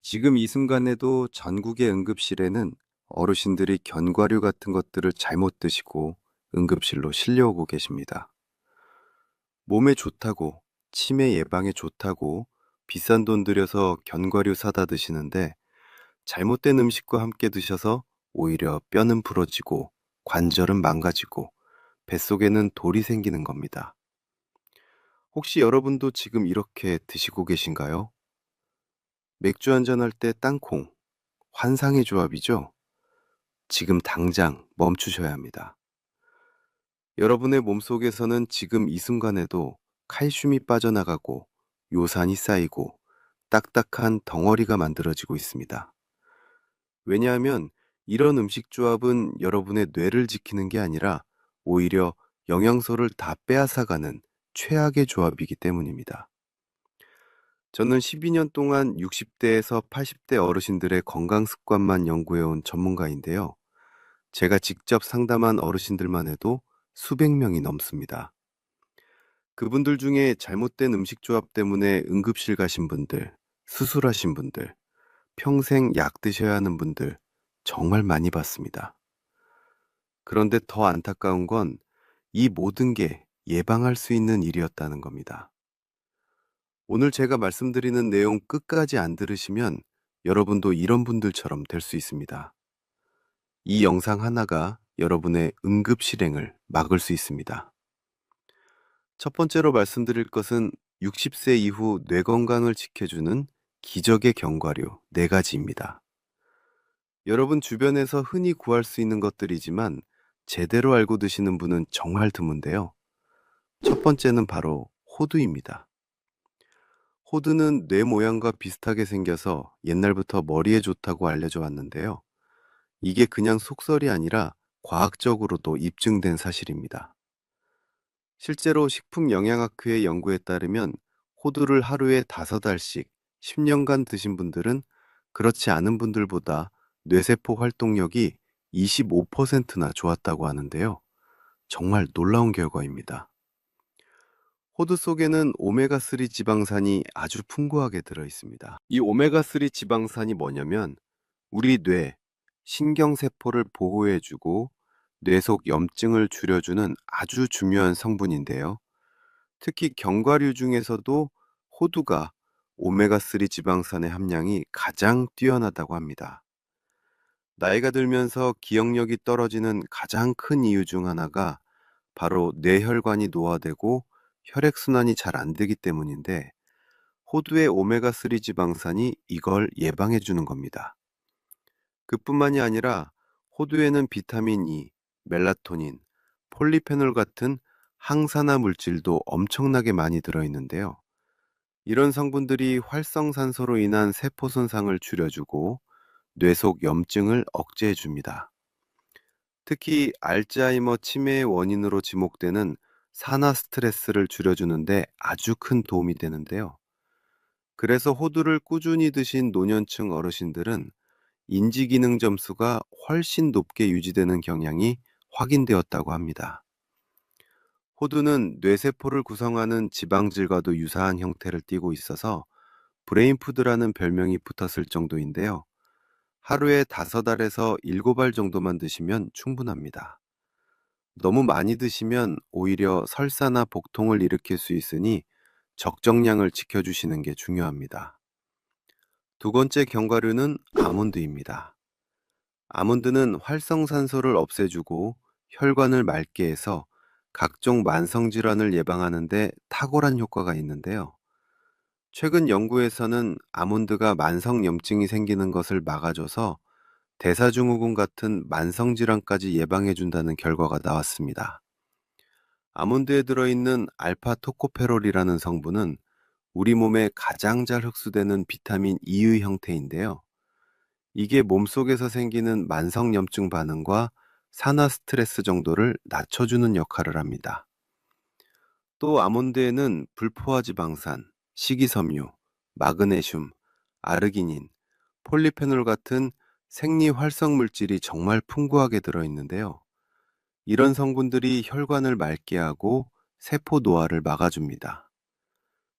지금 이 순간에도 전국의 응급실에는 어르신들이 견과류 같은 것들을 잘못 드시고 응급실로 실려오고 계십니다. 몸에 좋다고, 치매 예방에 좋다고 비싼 돈 들여서 견과류 사다 드시는데 잘못된 음식과 함께 드셔서 오히려 뼈는 부러지고 관절은 망가지고 뱃속에는 돌이 생기는 겁니다. 혹시 여러분도 지금 이렇게 드시고 계신가요? 맥주 한잔 할 때 땅콩, 환상의 조합이죠? 지금 당장 멈추셔야 합니다. 여러분의 몸속에서는 지금 이 순간에도 칼슘이 빠져나가고 요산이 쌓이고 딱딱한 덩어리가 만들어지고 있습니다. 왜냐하면 이런 음식 조합은 여러분의 뇌를 지키는 게 아니라 오히려 영양소를 다 빼앗아가는 최악의 조합이기 때문입니다. 저는 12년 동안 60대에서 80대 어르신들의 건강 습관만 연구해온 전문가인데요. 제가 직접 상담한 어르신들만 해도 수백 명이 넘습니다. 그분들 중에 잘못된 음식 조합 때문에 응급실 가신 분들, 수술하신 분들, 평생 약 드셔야 하는 분들 정말 많이 봤습니다. 그런데 더 안타까운 건 이 모든 게 예방할 수 있는 일이었다는 겁니다. 오늘 제가 말씀드리는 내용 끝까지 안 들으시면 여러분도 이런 분들처럼 될 수 있습니다. 이 영상 하나가 여러분의 응급 실행을 막을 수 있습니다. 첫 번째로 말씀드릴 것은 60세 이후 뇌 건강을 지켜주는 기적의 견과류 4가지입니다. 여러분 주변에서 흔히 구할 수 있는 것들이지만 제대로 알고 드시는 분은 정말 드문데요. 첫 번째는 바로 호두입니다. 호두는 뇌 모양과 비슷하게 생겨서 옛날부터 머리에 좋다고 알려져 왔는데요. 이게 그냥 속설이 아니라 과학적으로도 입증된 사실입니다. 실제로 식품영양학회의 연구에 따르면 호두를 하루에 5알씩 10년간 드신 분들은 그렇지 않은 분들보다 뇌세포 활동력이 25%나 좋았다고 하는데요. 정말 놀라운 결과입니다. 호두 속에는 오메가3 지방산이 아주 풍부하게 들어 있습니다. 이 오메가3 지방산이 뭐냐면 우리 뇌, 신경세포를 보호해주고 뇌 속 염증을 줄여주는 아주 중요한 성분인데요. 특히 견과류 중에서도 호두가 오메가3 지방산의 함량이 가장 뛰어나다고 합니다. 나이가 들면서 기억력이 떨어지는 가장 큰 이유 중 하나가 바로 뇌혈관이 노화되고 혈액순환이 잘 안 되기 때문인데 호두의 오메가3 지방산이 이걸 예방해 주는 겁니다. 그뿐만이 아니라 호두에는 비타민 E, 멜라토닌, 폴리페놀 같은 항산화 물질도 엄청나게 많이 들어있는데요. 이런 성분들이 활성산소로 인한 세포 손상을 줄여주고 뇌 속 염증을 억제해 줍니다. 특히 알츠하이머 치매의 원인으로 지목되는 산화 스트레스를 줄여주는데 아주 큰 도움이 되는데요. 그래서 호두를 꾸준히 드신 노년층 어르신들은 인지기능 점수가 훨씬 높게 유지되는 경향이 확인되었다고 합니다. 호두는 뇌세포를 구성하는 지방질과도 유사한 형태를 띠고 있어서 브레인푸드라는 별명이 붙었을 정도인데요. 하루에 5알에서 7알 정도만 드시면 충분합니다. 너무 많이 드시면 오히려 설사나 복통을 일으킬 수 있으니 적정량을 지켜주시는 게 중요합니다. 두 번째 견과류는 아몬드입니다. 아몬드는 활성산소를 없애주고 혈관을 맑게 해서 각종 만성질환을 예방하는 데 탁월한 효과가 있는데요. 최근 연구에서는 아몬드가 만성염증이 생기는 것을 막아줘서 대사증후군 같은 만성질환까지 예방해준다는 결과가 나왔습니다. 아몬드에 들어있는 알파토코페롤이라는 성분은 우리 몸에 가장 잘 흡수되는 비타민 E의 형태인데요. 이게 몸속에서 생기는 만성염증 반응과 산화 스트레스 정도를 낮춰주는 역할을 합니다. 또 아몬드에는 불포화 지방산, 식이섬유, 마그네슘, 아르기닌, 폴리페놀 같은 생리 활성 물질이 정말 풍부하게 들어있는데요. 이런 성분들이 혈관을 맑게 하고 세포 노화를 막아줍니다.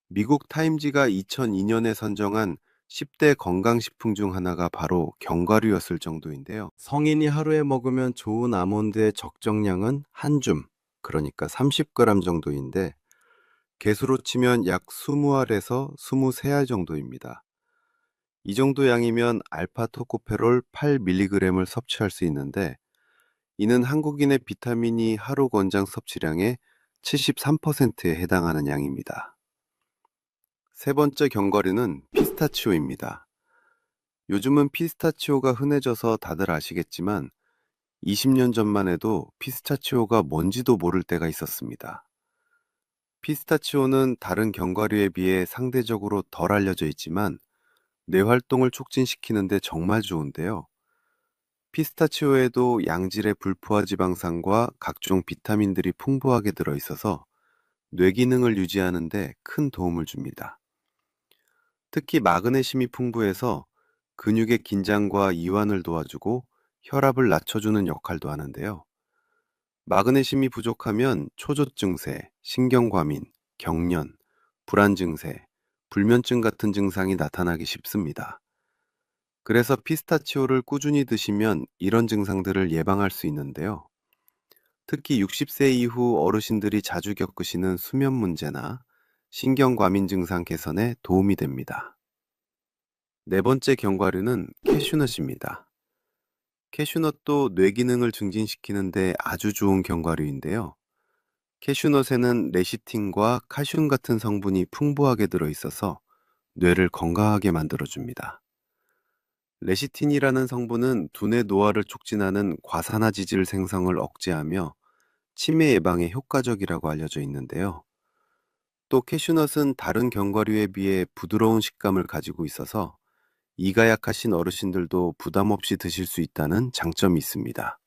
미국 타임지가 2002년에 선정한 10대 건강식품 중 하나가 바로 견과류였을 정도인데요. 성인이 하루에 먹으면 좋은 아몬드의 적정량은 한 줌, 그러니까 30g 정도인데 개수로 치면 약 20알에서 23알 정도입니다. 이 정도 양이면 알파토코페롤 8mg을 섭취할 수 있는데 이는 한국인의 비타민이 하루 권장 섭취량의 73%에 해당하는 양입니다. 세 번째 견과류는 피스타치오입니다. 요즘은 피스타치오가 흔해져서 다들 아시겠지만 20년 전만 해도 피스타치오가 뭔지도 모를 때가 있었습니다. 피스타치오는 다른 견과류에 비해 상대적으로 덜 알려져 있지만 뇌 활동을 촉진시키는데 정말 좋은데요. 피스타치오에도 양질의 불포화 지방산과 각종 비타민들이 풍부하게 들어있어서 뇌 기능을 유지하는 데 큰 도움을 줍니다. 특히 마그네슘이 풍부해서 근육의 긴장과 이완을 도와주고 혈압을 낮춰주는 역할도 하는데요. 마그네슘이 부족하면 초조 증세, 신경과민, 경련, 불안 증세, 불면증 같은 증상이 나타나기 쉽습니다. 그래서 피스타치오를 꾸준히 드시면 이런 증상들을 예방할 수 있는데요. 특히 60세 이후 어르신들이 자주 겪으시는 수면 문제나 신경과민 증상 개선에 도움이 됩니다. 네 번째 견과류는 캐슈넛입니다. 캐슈넛도 뇌 기능을 증진시키는데 아주 좋은 견과류인데요. 캐슈넛에는 레시틴과 칼슘 같은 성분이 풍부하게 들어있어서 뇌를 건강하게 만들어줍니다. 레시틴이라는 성분은 두뇌 노화를 촉진하는 과산화지질 생성을 억제하며 치매 예방에 효과적이라고 알려져 있는데요. 또 캐슈넛은 다른 견과류에 비해 부드러운 식감을 가지고 있어서 이가 약하신 어르신들도 부담 없이 드실 수 있다는 장점이 있습니다.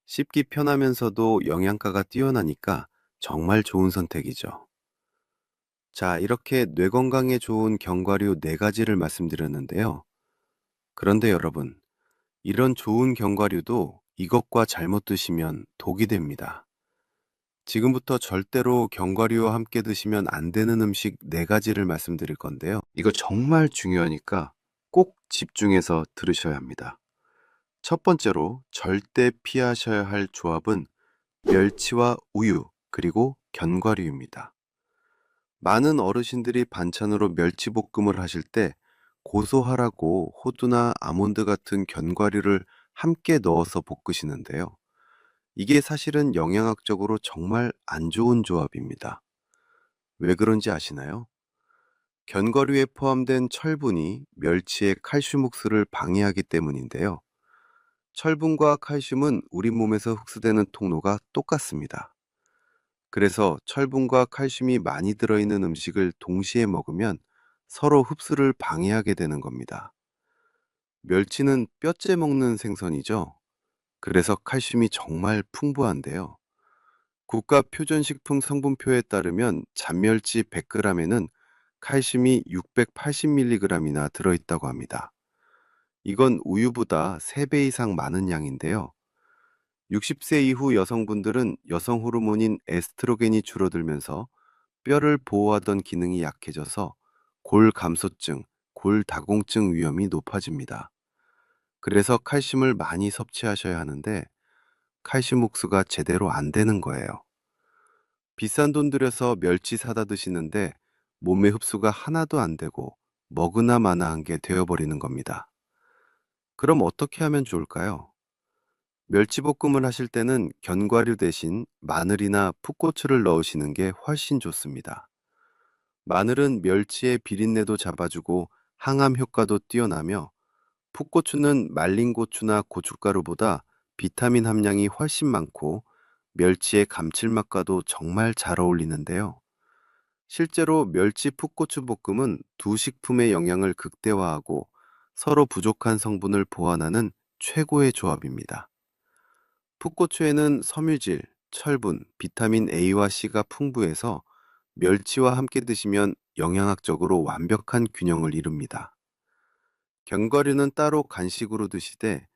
씹기 편하면서도 영양가가 뛰어나니까 정말 좋은 선택이죠. 자, 이렇게 뇌 건강에 좋은 견과류 4가지를 말씀드렸는데요. 그런데 여러분, 이런 좋은 견과류도 이것과 잘못 드시면 독이 됩니다. 지금부터 절대로 견과류와 함께 드시면 안 되는 음식 4가지를 말씀드릴 건데요. 이거 정말 중요하니까 꼭 집중해서 들으셔야 합니다. 첫 번째로 절대 피하셔야 할 조합은 멸치와 우유, 그리고 견과류입니다. 많은 어르신들이 반찬으로 멸치볶음을 하실 때 고소하라고 호두나 아몬드 같은 견과류를 함께 넣어서 볶으시는데요. 이게 사실은 영양학적으로 정말 안 좋은 조합입니다. 왜 그런지 아시나요? 견과류에 포함된 철분이 멸치의 칼슘 흡수를 방해하기 때문인데요. 철분과 칼슘은 우리 몸에서 흡수되는 통로가 똑같습니다. 그래서 철분과 칼슘이 많이 들어있는 음식을 동시에 먹으면 서로 흡수를 방해하게 되는 겁니다. 멸치는 뼈째 먹는 생선이죠. 그래서 칼슘이 정말 풍부한데요. 국가표준식품 성분표에 따르면 잔멸치 100g에는 칼슘이 680mg이나 들어있다고 합니다. 이건 우유보다 3배 이상 많은 양인데요. 60세 이후 여성분들은 여성 호르몬인 에스트로겐이 줄어들면서 뼈를 보호하던 기능이 약해져서 골감소증, 골다공증 위험이 높아집니다. 그래서 칼슘을 많이 섭취하셔야 하는데 칼슘 흡수가 제대로 안 되는 거예요. 비싼 돈 들여서 멸치 사다 드시는데 몸의 흡수가 하나도 안 되고 먹으나 마나한 게 되어버리는 겁니다. 그럼 어떻게 하면 좋을까요? 멸치볶음을 하실 때는 견과류 대신 마늘이나 풋고추를 넣으시는 게 훨씬 좋습니다. 마늘은 멸치의 비린내도 잡아주고 항암 효과도 뛰어나며 풋고추는 말린 고추나 고춧가루보다 비타민 함량이 훨씬 많고 멸치의 감칠맛과도 정말 잘 어울리는데요. 실제로 멸치 풋고추 볶음은 두 식품의 영양을 극대화하고 서로 부족한 성분을 보완하는 최고의 조합입니다. 풋고추에는 섬유질, 철분, 비타민 A와 C가 풍부해서 멸치와 함께 드시면 영양학적으로 완벽한 균형을 이룹니다. 견과류는 따로 간식으로 드시되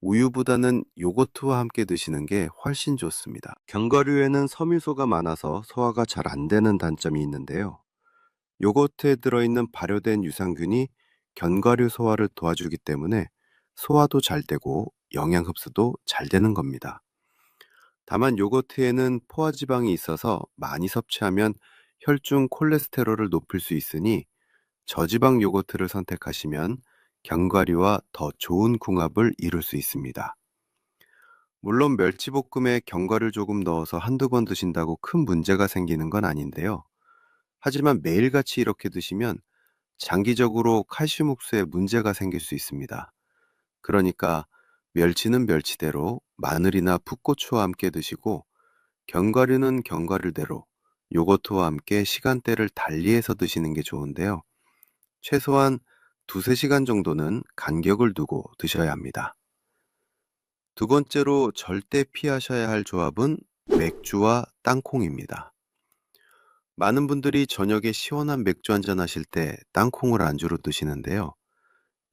우유보다는 요거트와 함께 드시는 게 훨씬 좋습니다. 견과류에는 섬유소가 많아서 소화가 잘 안 되는 단점이 있는데요. 요거트에 들어있는 발효된 유산균이 견과류 소화를 도와주기 때문에 소화도 잘 되고 영양 흡수도 잘 되는 겁니다. 다만 요거트에는 포화지방이 있어서 많이 섭취하면 혈중 콜레스테롤을 높일 수 있으니 저지방 요거트를 선택하시면 견과류와 더 좋은 궁합을 이룰 수 있습니다. 물론 멸치볶음에 견과류 조금 넣어서 한두 번 드신다고 큰 문제가 생기는 건 아닌데요. 하지만 매일같이 이렇게 드시면 장기적으로 칼슘 흡수에 문제가 생길 수 있습니다. 그러니까 멸치는 멸치대로 마늘이나 풋고추와 함께 드시고 견과류는 견과류대로 요거트와 함께 시간대를 달리해서 드시는 게 좋은데요. 최소한 두세 시간 정도는 간격을 두고 드셔야 합니다. 두 번째로 절대 피하셔야 할 조합은 맥주와 땅콩입니다. 많은 분들이 저녁에 시원한 맥주 한잔 하실 때 땅콩을 안주로 드시는데요.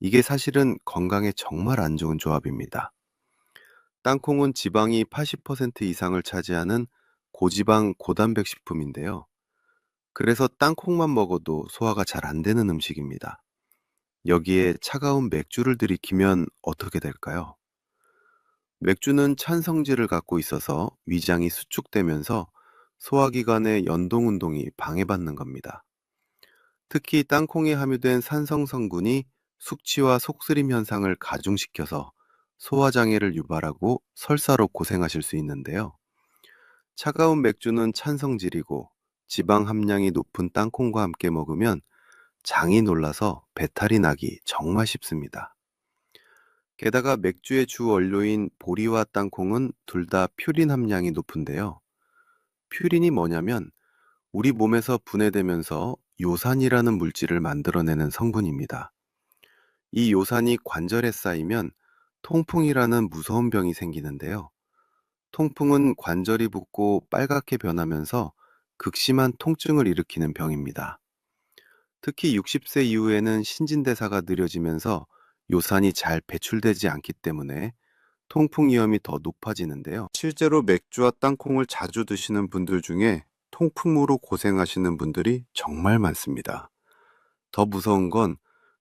이게 사실은 건강에 정말 안 좋은 조합입니다. 땅콩은 지방이 80% 이상을 차지하는 고지방 고단백 식품인데요. 그래서 땅콩만 먹어도 소화가 잘 안 되는 음식입니다. 여기에 차가운 맥주를 들이키면 어떻게 될까요? 맥주는 찬 성질을 갖고 있어서 위장이 수축되면서 소화기관의 연동 운동이 방해받는 겁니다. 특히 땅콩에 함유된 산성 성분이 숙취와 속쓰림 현상을 가중시켜서 소화장애를 유발하고 설사로 고생하실 수 있는데요. 차가운 맥주는 찬 성질이고 지방 함량이 높은 땅콩과 함께 먹으면 장이 놀라서 배탈이 나기 정말 쉽습니다. 게다가 맥주의 주 원료인 보리와 땅콩은 둘 다 퓨린 함량이 높은데요. 퓨린이 뭐냐면 우리 몸에서 분해되면서 요산이라는 물질을 만들어내는 성분입니다. 이 요산이 관절에 쌓이면 통풍이라는 무서운 병이 생기는데요. 통풍은 관절이 붓고 빨갛게 변하면서 극심한 통증을 일으키는 병입니다. 특히 60세 이후에는 신진대사가 느려지면서 요산이 잘 배출되지 않기 때문에 통풍 위험이 더 높아지는데요. 실제로 맥주와 땅콩을 자주 드시는 분들 중에 통풍으로 고생하시는 분들이 정말 많습니다. 더 무서운 건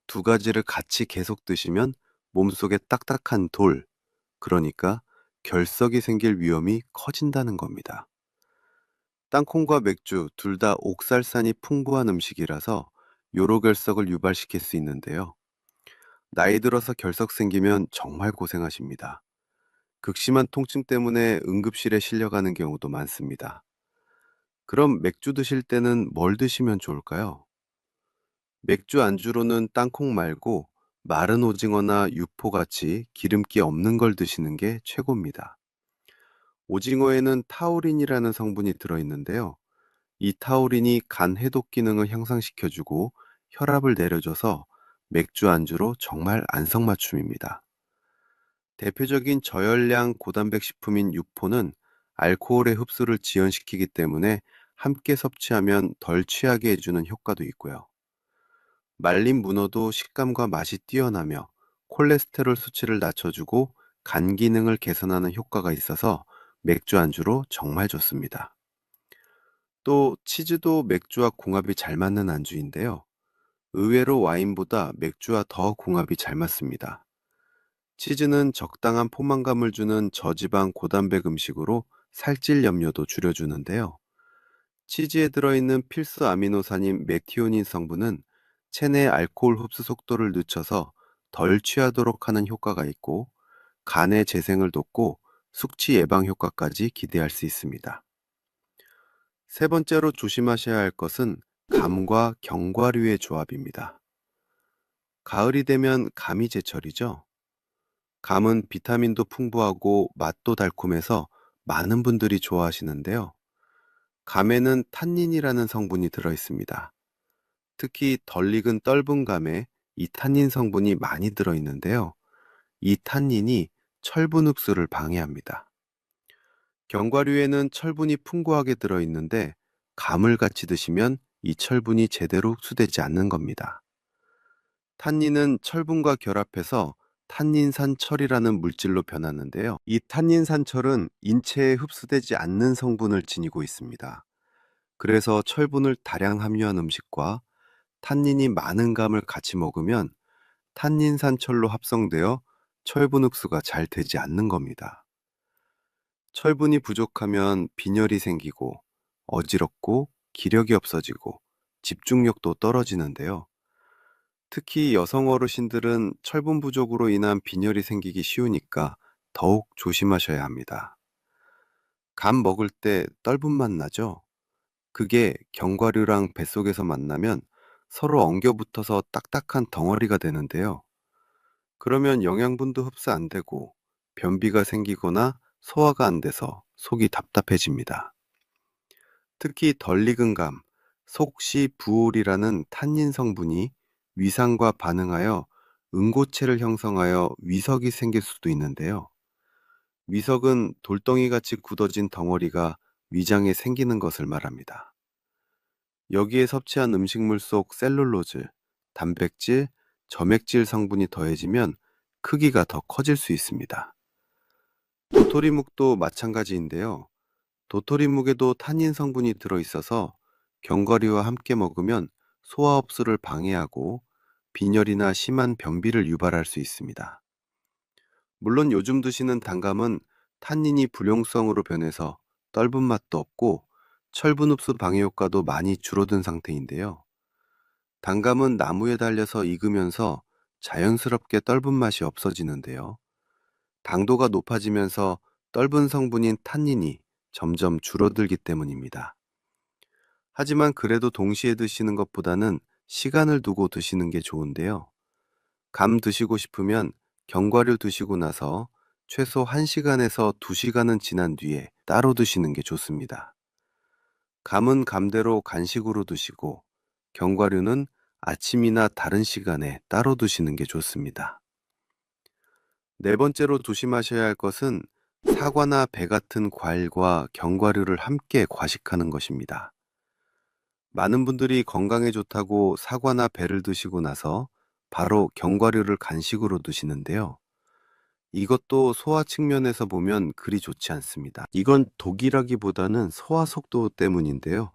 두 가지를 같이 계속 드시면 몸속에 딱딱한 돌, 그러니까 결석이 생길 위험이 커진다는 겁니다. 땅콩과 맥주 둘 다 옥살산이 풍부한 음식이라서 요로 결석을 유발시킬 수 있는데요. 나이 들어서 결석 생기면 정말 고생하십니다. 극심한 통증 때문에 응급실에 실려가는 경우도 많습니다. 그럼 맥주 드실 때는 뭘 드시면 좋을까요? 맥주 안주로는 땅콩 말고 마른 오징어나 육포 같이 기름기 없는 걸 드시는 게 최고입니다. 오징어에는 타우린이라는 성분이 들어있는데요. 이 타우린이 간 해독 기능을 향상시켜주고 혈압을 내려줘서 맥주 안주로 정말 안성맞춤입니다. 대표적인 저열량 고단백 식품인 육포는 알코올의 흡수를 지연시키기 때문에 함께 섭취하면 덜 취하게 해주는 효과도 있고요. 말린 문어도 식감과 맛이 뛰어나며 콜레스테롤 수치를 낮춰주고 간 기능을 개선하는 효과가 있어서 맥주 안주로 정말 좋습니다. 또 치즈도 맥주와 궁합이 잘 맞는 안주인데요. 의외로 와인보다 맥주와 더 궁합이 잘 맞습니다. 치즈는 적당한 포만감을 주는 저지방 고단백 음식으로 살찔 염려도 줄여주는데요. 치즈에 들어있는 필수 아미노산인 메티오닌 성분은 체내 알코올 흡수 속도를 늦춰서 덜 취하도록 하는 효과가 있고 간의 재생을 돕고 숙취 예방 효과까지 기대할 수 있습니다. 세 번째로 조심하셔야 할 것은 감과 견과류의 조합입니다. 가을이 되면 감이 제철이죠. 감은 비타민도 풍부하고 맛도 달콤해서 많은 분들이 좋아하시는데요. 감에는 탄닌이라는 성분이 들어 있습니다. 특히 덜 익은 떫은 감에 이 탄닌 성분이 많이 들어 있는데요. 이 탄닌이 철분 흡수를 방해합니다. 견과류에는 철분이 풍부하게 들어 있는데 감을 같이 드시면 이 철분이 제대로 흡수되지 않는 겁니다. 탄닌은 철분과 결합해서 탄닌산철이라는 물질로 변하는데요. 이 탄닌산철은 인체에 흡수되지 않는 성분을 지니고 있습니다. 그래서 철분을 다량 함유한 음식과 탄닌이 많은 감을 같이 먹으면 탄닌산철로 합성되어 철분 흡수가 잘 되지 않는 겁니다. 철분이 부족하면 빈혈이 생기고 어지럽고 기력이 없어지고 집중력도 떨어지는데요. 특히 여성 어르신들은 철분 부족으로 인한 빈혈이 생기기 쉬우니까 더욱 조심하셔야 합니다. 감 먹을 때 떫은 맛 나죠? 그게 견과류랑 뱃속에서 만나면 서로 엉겨붙어서 딱딱한 덩어리가 되는데요. 그러면 영양분도 흡수 안 되고 변비가 생기거나 소화가 안 돼서 속이 답답해집니다. 특히 덜 익은 감, 속시 부올이라는 탄닌 성분이 위산과 반응하여 응고체를 형성하여 위석이 생길 수도 있는데요. 위석은 돌덩이 같이 굳어진 덩어리가 위장에 생기는 것을 말합니다. 여기에 섭취한 음식물 속 셀룰로즈, 단백질, 점액질 성분이 더해지면 크기가 더 커질 수 있습니다. 도토리묵도 마찬가지인데요. 도토리묵에도 탄닌 성분이 들어있어서 견과류와 함께 먹으면 소화 흡수를 방해하고 빈혈이나 심한 변비를 유발할 수 있습니다. 물론 요즘 드시는 단감은 탄닌이 불용성으로 변해서 떫은 맛도 없고 철분 흡수 방해 효과도 많이 줄어든 상태인데요. 단감은 나무에 달려서 익으면서 자연스럽게 떫은 맛이 없어지는데요. 당도가 높아지면서 떫은 성분인 탄닌이 점점 줄어들기 때문입니다. 하지만 그래도 동시에 드시는 것보다는 시간을 두고 드시는 게 좋은데요. 감 드시고 싶으면 견과류 드시고 나서 최소 1시간에서 2시간은 지난 뒤에 따로 드시는 게 좋습니다. 감은 감대로 간식으로 드시고 견과류는 아침이나 다른 시간에 따로 드시는 게 좋습니다. 네 번째로 조심하셔야 할 것은 사과나 배 같은 과일과 견과류를 함께 과식하는 것입니다. 많은 분들이 건강에 좋다고 사과나 배를 드시고 나서 바로 견과류를 간식으로 드시는데요. 이것도 소화 측면에서 보면 그리 좋지 않습니다. 이건 독이라기보다는 소화 속도 때문인데요.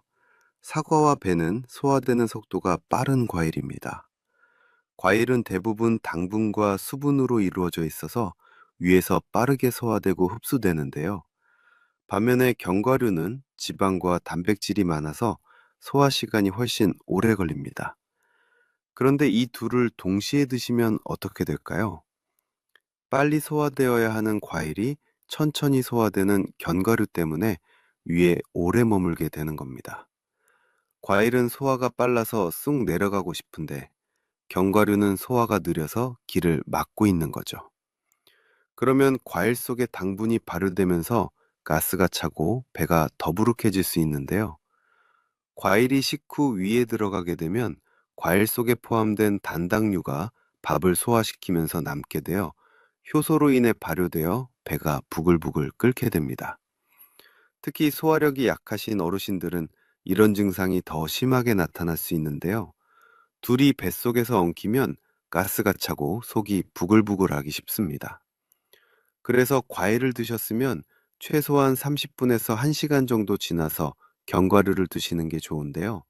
사과와 배는 소화되는 속도가 빠른 과일입니다. 과일은 대부분 당분과 수분으로 이루어져 있어서 위에서 빠르게 소화되고 흡수되는데요. 반면에 견과류는 지방과 단백질이 많아서 소화 시간이 훨씬 오래 걸립니다. 그런데 이 둘을 동시에 드시면 어떻게 될까요? 빨리 소화되어야 하는 과일이 천천히 소화되는 견과류 때문에 위에 오래 머물게 되는 겁니다. 과일은 소화가 빨라서 쑥 내려가고 싶은데 견과류는 소화가 느려서 길을 막고 있는 거죠. 그러면 과일 속에 당분이 발효되면서 가스가 차고 배가 더부룩해질 수 있는데요. 과일이 식후 위에 들어가게 되면 과일 속에 포함된 단당류가 밥을 소화시키면서 남게 되어 효소로 인해 발효되어 배가 부글부글 끓게 됩니다. 특히 소화력이 약하신 어르신들은 이런 증상이 더 심하게 나타날 수 있는데요. 둘이 뱃속에서 엉키면 가스가 차고 속이 부글부글하기 쉽습니다. 그래서 과일을 드셨으면 최소한 30분에서 1시간 정도 지나서 견과류를 드시는 게 좋은데요.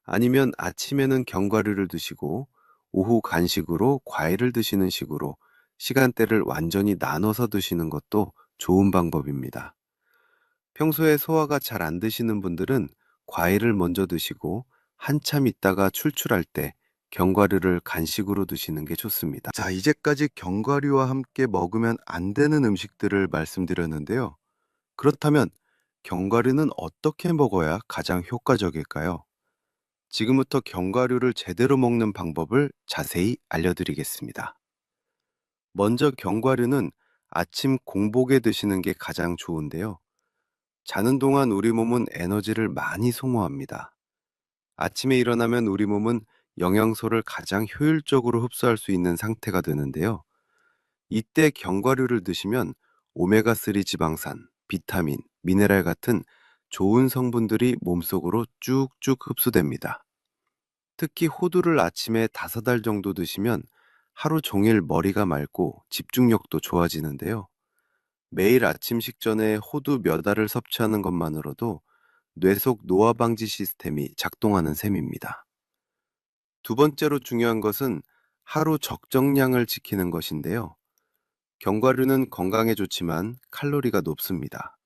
아니면 아침에는 견과류를 드시고 오후 간식으로 과일을 드시는 식으로 시간대를 완전히 나눠서 드시는 것도 좋은 방법입니다. 평소에 소화가 잘 안 되시는 분들은 과일을 먼저 드시고 한참 있다가 출출할 때 견과류를 간식으로 드시는 게 좋습니다. 자, 이제까지 견과류와 함께 먹으면 안 되는 음식들을 말씀드렸는데요. 그렇다면 견과류는 어떻게 먹어야 가장 효과적일까요? 지금부터 견과류를 제대로 먹는 방법을 자세히 알려드리겠습니다. 먼저 견과류는 아침 공복에 드시는 게 가장 좋은데요. 자는 동안 우리 몸은 에너지를 많이 소모합니다. 아침에 일어나면 우리 몸은 영양소를 가장 효율적으로 흡수할 수 있는 상태가 되는데요. 이때 견과류를 드시면 오메가3 지방산, 비타민, 미네랄 같은 좋은 성분들이 몸속으로 쭉쭉 흡수됩니다. 특히 호두를 아침에 5알 정도 드시면 하루 종일 머리가 맑고 집중력도 좋아지는데요. 매일 아침 식전에 호두 몇 알을 섭취하는 것만으로도 뇌속 노화 방지 시스템이 작동하는 셈입니다. 두 번째로 중요한 것은 하루 적정량을 지키는 것인데요. 견과류는 건강에 좋지만 칼로리가 높습니다.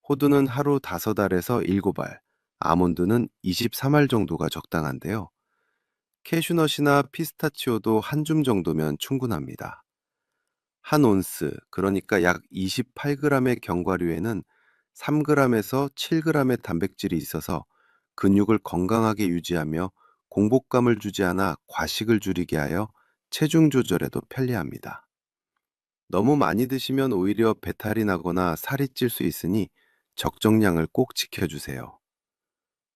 호두는 하루 5알에서 7알, 아몬드는 23알 정도가 적당한데요. 캐슈넛이나 피스타치오도 한 줌 정도면 충분합니다. 한 온스, 그러니까 약 28g의 견과류에는 3g에서 7g의 단백질이 있어서 근육을 건강하게 유지하며 공복감을 주지 않아 과식을 줄이게 하여 체중 조절에도 편리합니다. 너무 많이 드시면 오히려 배탈이 나거나 살이 찔 수 있으니 적정량을 꼭 지켜주세요.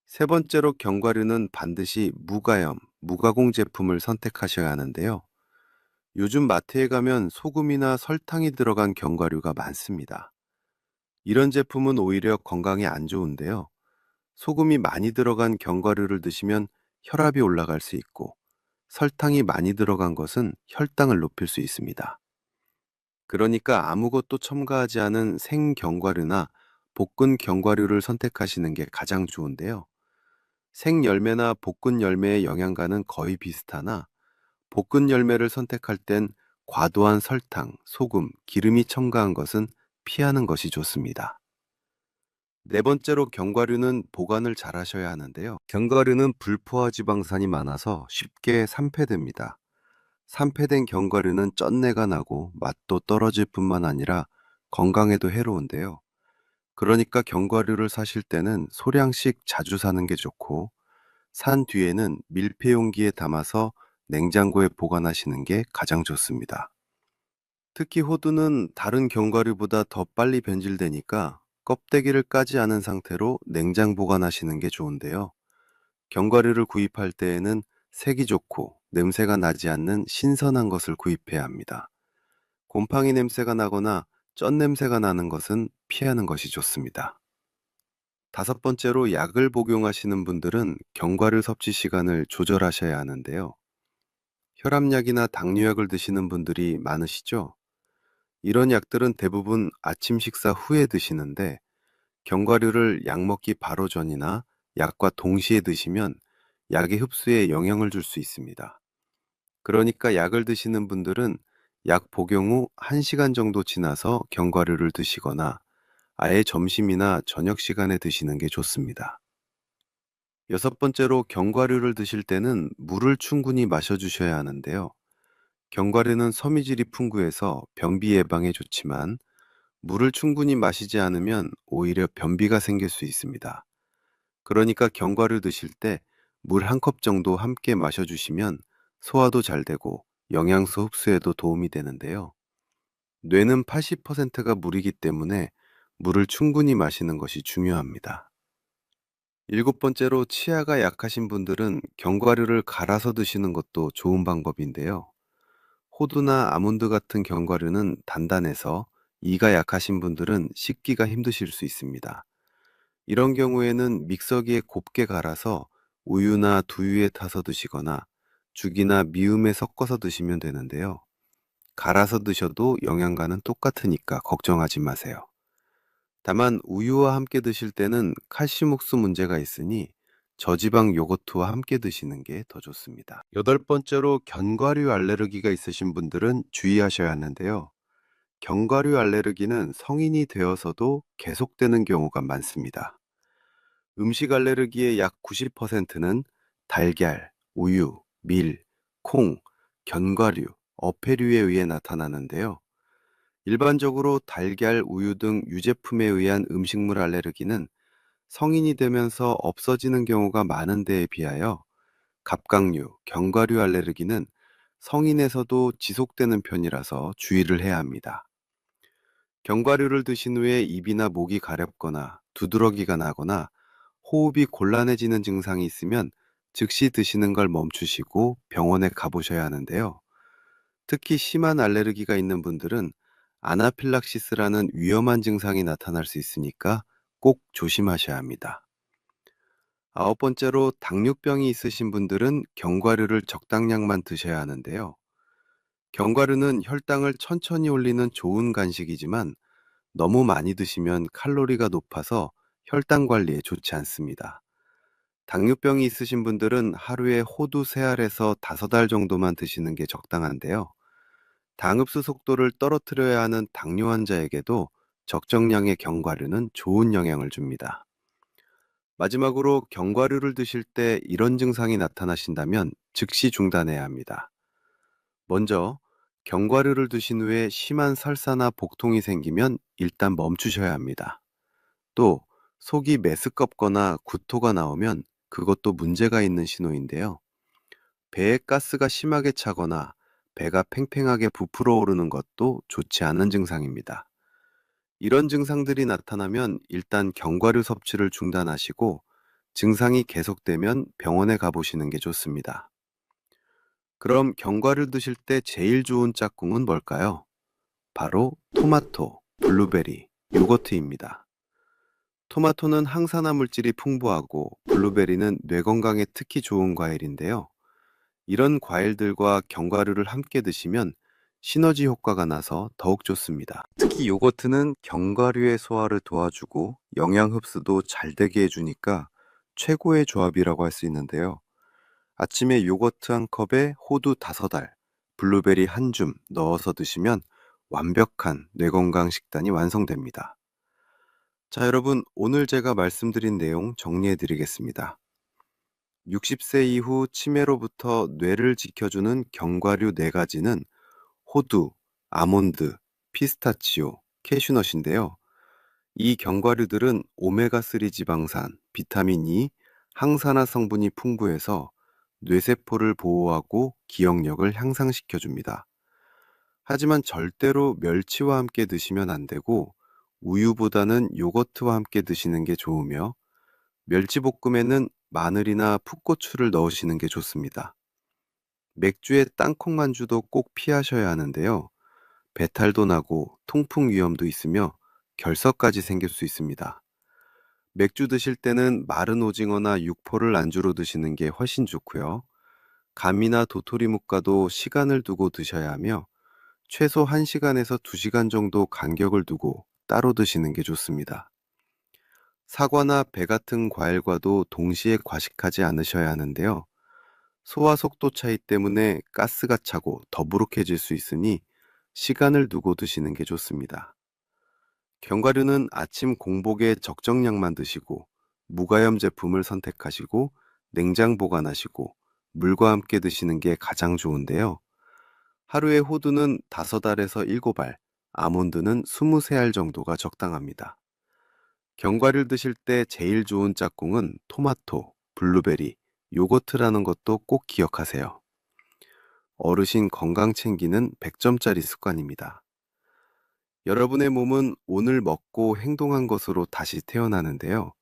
세 번째로 견과류는 반드시 무가염, 무가공 제품을 선택하셔야 하는데요. 요즘 마트에 가면 소금이나 설탕이 들어간 견과류가 많습니다. 이런 제품은 오히려 건강에 안 좋은데요. 소금이 많이 들어간 견과류를 드시면 혈압이 올라갈 수 있고, 설탕이 많이 들어간 것은 혈당을 높일 수 있습니다. 그러니까 아무것도 첨가하지 않은 생견과류나 볶은 견과류를 선택하시는 게 가장 좋은데요. 생열매나 볶은 열매의 영양가는 거의 비슷하나 볶은 열매를 선택할 땐 과도한 설탕, 소금, 기름이 첨가한 것은 피하는 것이 좋습니다. 네 번째로 견과류는 보관을 잘 하셔야 하는데요. 견과류는 불포화 지방산이 많아서 쉽게 산패됩니다. 산패된 견과류는 쩐내가 나고 맛도 떨어질 뿐만 아니라 건강에도 해로운데요. 그러니까 견과류를 사실 때는 소량씩 자주 사는 게 좋고, 산 뒤에는 밀폐 용기에 담아서 냉장고에 보관하시는 게 가장 좋습니다. 특히 호두는 다른 견과류보다 더 빨리 변질되니까 껍데기를 까지 않은 상태로 냉장 보관하시는 게 좋은데요. 견과류를 구입할 때에는 색이 좋고 냄새가 나지 않는 신선한 것을 구입해야 합니다. 곰팡이 냄새가 나거나 쩐 냄새가 나는 것은 피하는 것이 좋습니다. 다섯 번째로 약을 복용하시는 분들은 견과류 섭취 시간을 조절하셔야 하는데요. 혈압약이나 당뇨약을 드시는 분들이 많으시죠? 이런 약들은 대부분 아침 식사 후에 드시는데 견과류를 약 먹기 바로 전이나 약과 동시에 드시면 약의 흡수에 영향을 줄 수 있습니다. 그러니까 약을 드시는 분들은 약 복용 후 1시간 정도 지나서 견과류를 드시거나 아예 점심이나 저녁 시간에 드시는 게 좋습니다. 여섯 번째로 견과류를 드실 때는 물을 충분히 마셔주셔야 하는데요. 견과류는 섬유질이 풍부해서 변비 예방에 좋지만 물을 충분히 마시지 않으면 오히려 변비가 생길 수 있습니다. 그러니까 견과류 드실 때 물 1컵 정도 함께 마셔주시면 소화도 잘 되고 영양소 흡수에도 도움이 되는데요. 뇌는 80%가 물이기 때문에 물을 충분히 마시는 것이 중요합니다. 일곱 번째로 치아가 약하신 분들은 견과류를 갈아서 드시는 것도 좋은 방법인데요. 호두나 아몬드 같은 견과류는 단단해서 이가 약하신 분들은 씹기가 힘드실 수 있습니다. 이런 경우에는 믹서기에 곱게 갈아서 우유나 두유에 타서 드시거나 죽이나 미음에 섞어서 드시면 되는데요. 갈아서 드셔도 영양가는 똑같으니까 걱정하지 마세요. 다만 우유와 함께 드실 때는 칼슘 흡수 문제가 있으니 저지방 요거트와 함께 드시는 게 더 좋습니다. 여덟 번째로 견과류 알레르기가 있으신 분들은 주의하셔야 하는데요. 견과류 알레르기는 성인이 되어서도 계속되는 경우가 많습니다. 음식 알레르기의 약 90%는 달걀, 우유, 밀, 콩, 견과류, 어패류에 의해 나타나는데요. 일반적으로 달걀, 우유 등 유제품에 의한 음식물 알레르기는 성인이 되면서 없어지는 경우가 많은 데에 비하여 갑각류, 견과류 알레르기는 성인에서도 지속되는 편이라서 주의를 해야 합니다. 견과류를 드신 후에 입이나 목이 가렵거나 두드러기가 나거나 호흡이 곤란해지는 증상이 있으면 즉시 드시는 걸 멈추시고 병원에 가보셔야 하는데요. 특히 심한 알레르기가 있는 분들은 아나필락시스라는 위험한 증상이 나타날 수 있으니까 꼭 조심하셔야 합니다. 아홉 번째로 당뇨병이 있으신 분들은 견과류를 적당량만 드셔야 하는데요. 견과류는 혈당을 천천히 올리는 좋은 간식이지만 너무 많이 드시면 칼로리가 높아서 혈당 관리에 좋지 않습니다. 당뇨병이 있으신 분들은 하루에 호두 3알에서 5알 정도만 드시는 게 적당한데요. 당흡수 속도를 떨어뜨려야 하는 당뇨 환자에게도 적정량의 견과류는 좋은 영향을 줍니다. 마지막으로 견과류를 드실 때 이런 증상이 나타나신다면 즉시 중단해야 합니다. 먼저, 견과류를 드신 후에 심한 설사나 복통이 생기면 일단 멈추셔야 합니다. 또, 속이 메스껍거나 구토가 나오면 그것도 문제가 있는 신호인데요. 배에 가스가 심하게 차거나 배가 팽팽하게 부풀어 오르는 것도 좋지 않은 증상입니다. 이런 증상들이 나타나면 일단 견과류 섭취를 중단하시고 증상이 계속되면 병원에 가보시는 게 좋습니다. 그럼 견과류 드실 때 제일 좋은 짝꿍은 뭘까요? 바로 토마토, 블루베리, 요거트입니다. 토마토는 항산화 물질이 풍부하고 블루베리는 뇌 건강에 특히 좋은 과일인데요. 이런 과일들과 견과류를 함께 드시면 시너지 효과가 나서 더욱 좋습니다. 특히 요거트는 견과류의 소화를 도와주고 영양 흡수도 잘 되게 해주니까 최고의 조합이라고 할 수 있는데요. 아침에 요거트 한 컵에 호두 5알, 블루베리 한 줌 넣어서 드시면 완벽한 뇌건강 식단이 완성됩니다. 자, 여러분, 오늘 제가 말씀드린 내용 정리해 드리겠습니다. 60세 이후 치매로부터 뇌를 지켜주는 견과류 4가지는 호두, 아몬드, 피스타치오, 캐슈넛인데요. 이 견과류들은 오메가3 지방산, 비타민 E, 항산화 성분이 풍부해서 뇌세포를 보호하고 기억력을 향상시켜줍니다. 하지만 절대로 멸치와 함께 드시면 안 되고 우유보다는 요거트와 함께 드시는 게 좋으며 멸치볶음에는 마늘이나 풋고추를 넣으시는 게 좋습니다. 맥주에 땅콩 만주도 꼭 피하셔야 하는데요. 배탈도 나고 통풍 위험도 있으며 결석까지 생길 수 있습니다. 맥주 드실 때는 마른 오징어나 육포를 안주로 드시는 게 훨씬 좋고요. 감이나 도토리묵과도 시간을 두고 드셔야 하며 최소 1시간에서 2시간 정도 간격을 두고 따로 드시는 게 좋습니다. 사과나 배 같은 과일과도 동시에 과식하지 않으셔야 하는데요. 소화 속도 차이 때문에 가스가 차고 더부룩해질 수 있으니 시간을 두고 드시는 게 좋습니다. 견과류는 아침 공복에 적정량만 드시고 무가염 제품을 선택하시고 냉장 보관하시고 물과 함께 드시는 게 가장 좋은데요. 하루에 호두는 5알에서 7알, 아몬드는 23알 정도가 적당합니다. 견과류를 드실 때 제일 좋은 짝꿍은 토마토, 블루베리, 요거트라는 것도 꼭 기억하세요. 어르신 건강 챙기는 100점짜리 습관입니다. 여러분의 몸은 오늘 먹고 행동한 것으로 다시 태어나는데요.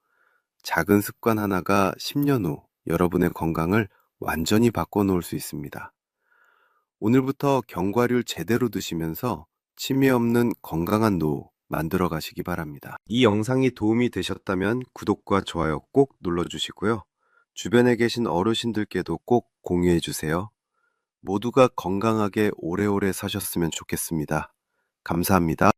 작은 습관 하나가 10년 후 여러분의 건강을 완전히 바꿔놓을 수 있습니다. 오늘부터 견과류를 제대로 드시면서 치매 없는 건강한 노후 만들어 가시기 바랍니다. 이 영상이 도움이 되셨다면 구독과 좋아요 꼭 눌러주시고요. 주변에 계신 어르신들께도 꼭 공유해 주세요. 모두가 건강하게 오래오래 사셨으면 좋겠습니다. 감사합니다.